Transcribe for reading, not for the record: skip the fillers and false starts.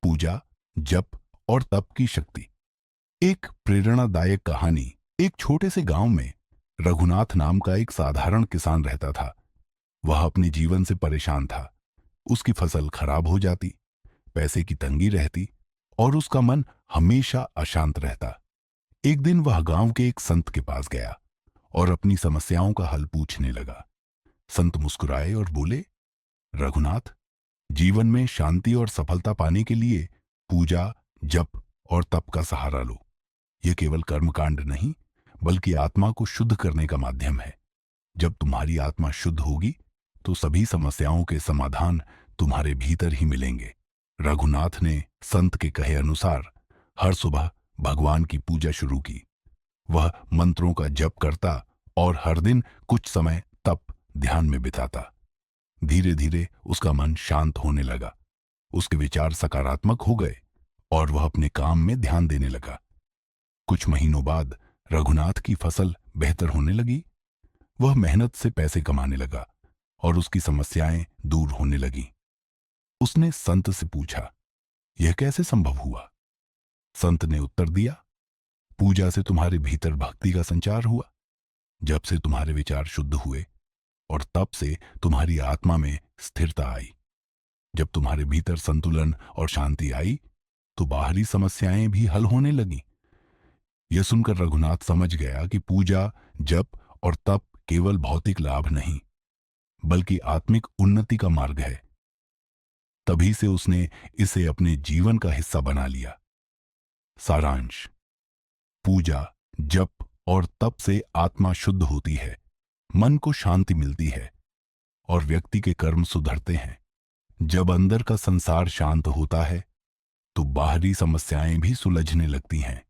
पूजा, जप और तप की शक्ति। एक प्रेरणादायक कहानी। एक छोटे से गांव में रघुनाथ नाम का एक साधारण किसान रहता था। वह अपने जीवन से परेशान था। उसकी फसल खराब हो जाती, पैसे की तंगी रहती और उसका मन हमेशा अशांत रहता। एक दिन वह गांव के एक संत के पास गया और अपनी समस्याओं का हल पूछने लगा। संत मुस्कुराए और बोले, रघुनाथ, जीवन में शांति और सफलता पाने के लिए पूजा, जप और तप का सहारा लो। यह केवल कर्मकांड नहीं, बल्कि आत्मा को शुद्ध करने का माध्यम है। जब तुम्हारी आत्मा शुद्ध होगी तो सभी समस्याओं के समाधान तुम्हारे भीतर ही मिलेंगे। रघुनाथ ने संत के कहे अनुसार हर सुबह भगवान की पूजा शुरू की। वह मंत्रों का जप करता और हर दिन कुछ समय तप, ध्यान में बिताता। धीरे धीरे उसका मन शांत होने लगा। उसके विचार सकारात्मक हो गए और वह अपने काम में ध्यान देने लगा। कुछ महीनों बाद रघुनाथ की फसल बेहतर होने लगी। वह मेहनत से पैसे कमाने लगा और उसकी समस्याएं दूर होने लगी। उसने संत से पूछा, यह कैसे संभव हुआ? संत ने उत्तर दिया, पूजा से तुम्हारे भीतर भक्ति का संचार हुआ। जब से तुम्हारे विचार शुद्ध हुए और तब से तुम्हारी आत्मा में स्थिरता आई। जब तुम्हारे भीतर संतुलन और शांति आई तो बाहरी समस्याएं भी हल होने लगी। यह सुनकर रघुनाथ समझ गया कि पूजा, जप और तप केवल भौतिक लाभ नहीं, बल्कि आत्मिक उन्नति का मार्ग है। तभी से उसने इसे अपने जीवन का हिस्सा बना लिया। सारांश: पूजा, जप और तप से आत्मा शुद्ध होती है, मन को शांति मिलती है और व्यक्ति के कर्म सुधरते हैं। जब अंदर का संसार शांत होता है तो बाहरी समस्याएं भी सुलझने लगती हैं।